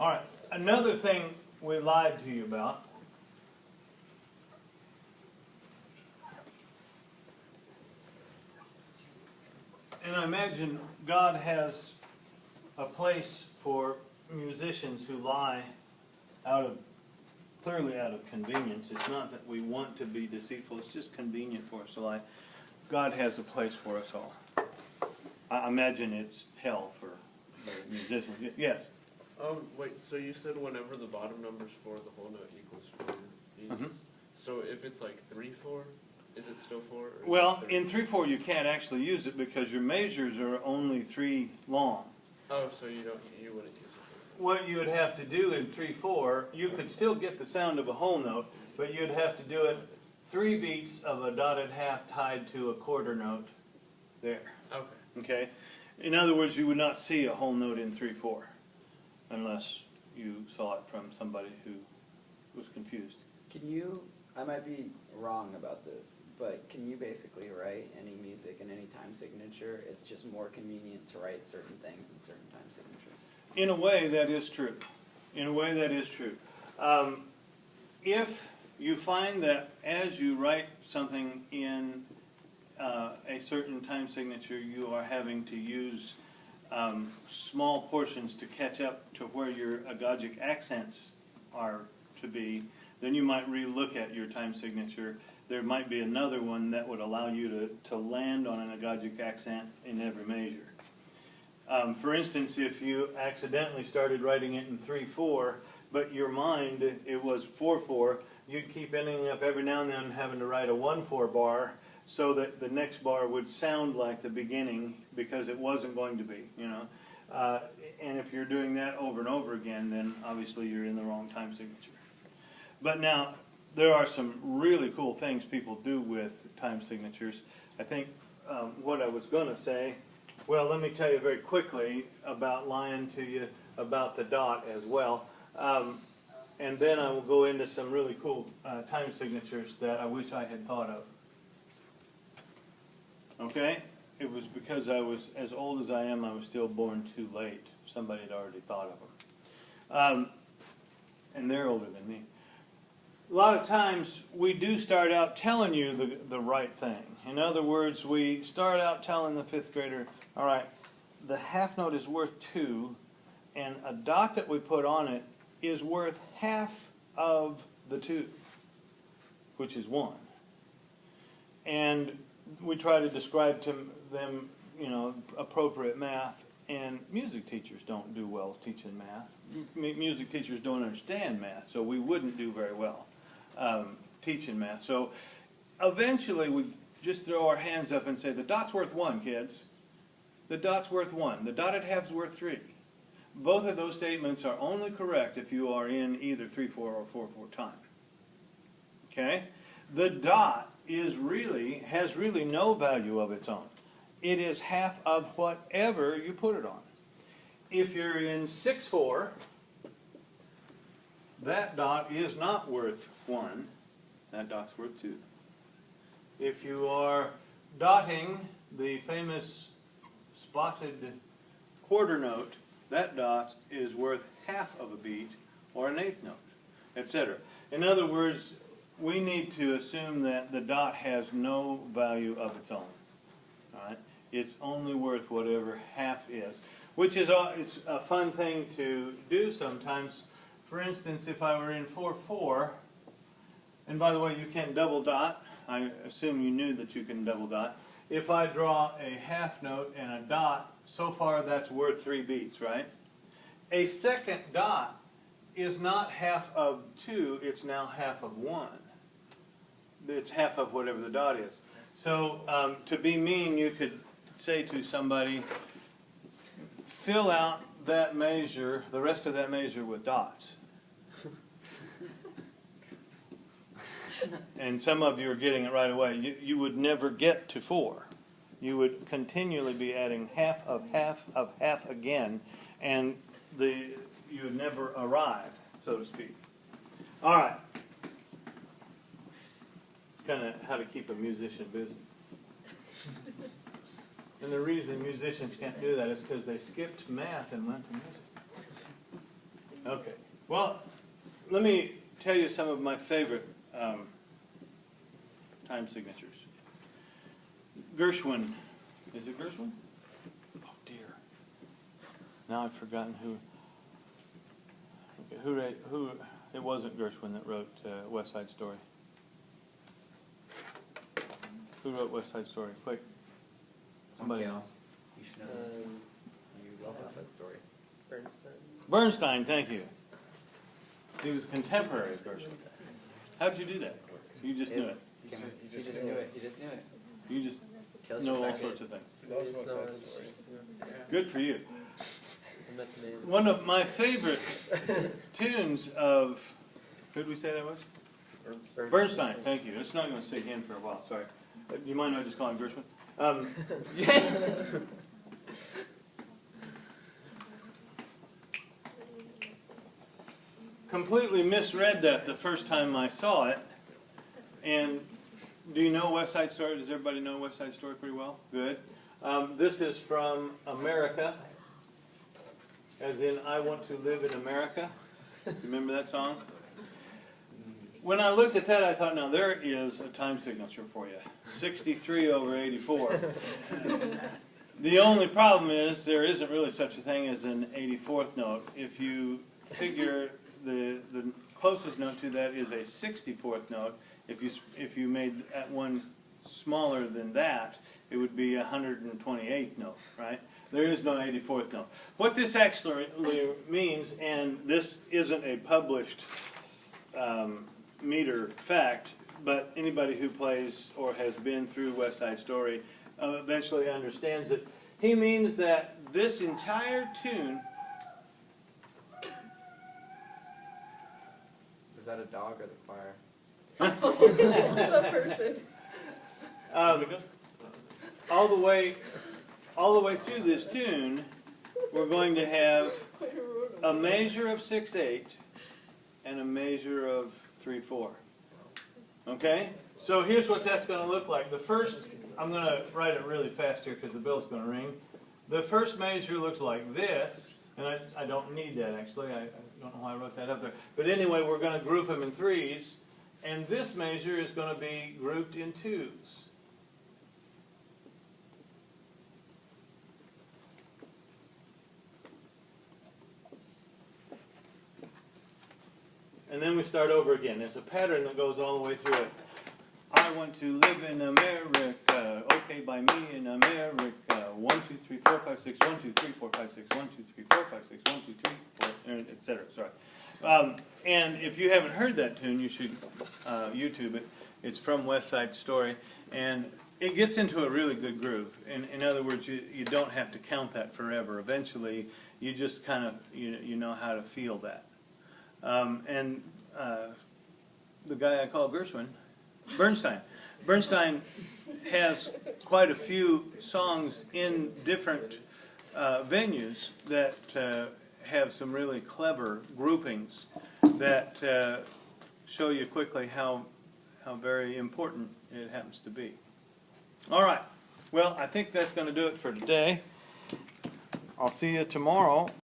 All right, another thing we lied to you about. And I imagine God has a place for musicians who lie clearly out of convenience. It's not that we want to be deceitful, it's just convenient for us to lie. God has a place for us all. I imagine it's hell for the musicians. Yes? Wait, so you said whenever the bottom number's 4, the whole note equals 4 beats. Mm-hmm. So if it's like 3/4, is it still 4? Or Well, in 3/4 you can't actually use it because your measures are only 3 long. Oh, so you wouldn't use it. What you would have to do in 3/4, you could still get the sound of a whole note, but you'd have to do it 3 beats of a dotted half tied to a quarter note there. Okay. Okay? In other words, you would not see a whole note in 3/4 unless you saw it from somebody who was confused. Can you, I might be wrong about this, but can you basically write any music in any time signature? It's just more convenient to write certain things in certain time signatures. In a way, that is true. In a way, that is true. If you find that as you write something in a certain time signature, you are having to use small portions to catch up to where your agogic accents are to be, then you might re-look at your time signature. There might be another one that would allow you to land on an agogic accent in every measure. For instance, if you accidentally started writing it in 3/4, but your mind, it was 4/4, you'd keep ending up every now and then having to write a 1/4 bar so that the next bar would sound like the beginning because it wasn't going to be, you know. And if you're doing that over and over again, then obviously you're in the wrong time signature. But now, there are some really cool things people do with time signatures. I think what I was going to say, well, let me tell you very quickly about lying to you about the dot as well. And then I will go into some really cool time signatures that I wish I had thought of. Okay? It was because I was, as old as I am, I was still born too late. Somebody had already thought of them. And they're older than me. A lot of times we do start out telling you the right thing. In other words, we start out telling the 5th grader, all right, the half note is worth 2, and a dot that we put on it is worth half of the 2, which is 1. And we try to describe to them, you know, appropriate math, and music teachers don't do well teaching math. Music teachers don't understand math, so we wouldn't do very well teaching math. So eventually we just throw our hands up and say, the dot's worth 1, kids. The dot's worth 1. The dotted half's worth 3. Both of those statements are only correct if you are in either 3/4 or 4/4 time. Okay? The dot has really no value of its own. It is half of whatever you put it on. If you're in 6/4, that dot is not worth 1. That dot's worth 2. If you are dotting the famous spotted quarter note, that dot is worth half of a beat or an 1/8 note, etc. In other words, we need to assume that the dot has no value of its own. All right? It's only worth whatever half is, which is it's a fun thing to do sometimes. For instance, if I were in 4/4, and by the way, you can double dot. I assume you knew that you can double dot. If I draw a half note and a dot, so far that's worth 3 beats, right? A second dot is not half of 2, it's now half of 1. It's half of whatever the dot is. So to be mean, you could say to somebody, fill out that measure, the rest of that measure with dots. And some of you are getting it right away. You would never get to 4. You would continually be adding half of half again, and you would never arrive, so to speak. All right. Kind of how to keep a musician busy. And the reason musicians can't do that is because they skipped math and went to music. Okay. Well, let me tell you some of my favorite time signatures. Gershwin. Is it Gershwin? Oh dear. Now I've forgotten who. Okay, who? It wasn't Gershwin that wrote West Side Story. Who wrote West Side Story? Quick. Somebody Okay, else. You should know this. You love West Side Story. Bernstein. Bernstein, thank you. He was a contemporary of Gershwin. How'd you do that? You just knew it. You just knew it. You just knew it. You just Kills know your all second. sorts of things. Those West Side Stories. Good for you. I met the man. One of my favorite tunes of, who did we say that was? Bernstein, thank you. It's not going to say him for a while, sorry. You mind if I just call him Gershwin? Completely misread that the first time I saw it. And do you know West Side Story? Does everybody know West Side Story pretty well? Good. This is from America, as in I Want to Live in America. Remember that song? When I looked at that, I thought, now there is a time signature for you. 63 over 84. The only problem is there isn't really such a thing as an 84th note. If you figure the closest note to that is a 64th note, if you made that one smaller than that, it would be a 128th note, right? There is no 84th note. What this actually means, and this isn't a published meter fact, but anybody who plays or has been through West Side Story eventually understands it. He means that this entire tune. Is that a dog or the choir? It's a person. All the way through this tune, we're going to have a measure of 6/8 and a measure of 3/4. Okay? So here's what that's going to look like. The first, I'm going to write it really fast here because the bell's going to ring. The first measure looks like this, and I don't need that actually. I don't know why I wrote that up there. But anyway, we're going to group them in threes, and this measure is going to be grouped in twos. And then we start over again. There's a pattern that goes all the way through it. I want to live in America, okay by me in America. 1, 2, 3, 4, 5, 6, 1, 2, 3, 4, 5, 6, 1, 2, 3, 4, 5, 6, 1, 2, 3, 4, etc. Sorry. And if you haven't heard that tune, you should YouTube it. It's from West Side Story, and it gets into a really good groove. In other words, you don't have to count that forever. Eventually, you just kind of you know how to feel that. And the guy I call Bernstein has quite a few songs in different venues that have some really clever groupings that show you quickly how very important it happens to be. All right. Well, I think that's going to do it for today. I'll see you tomorrow.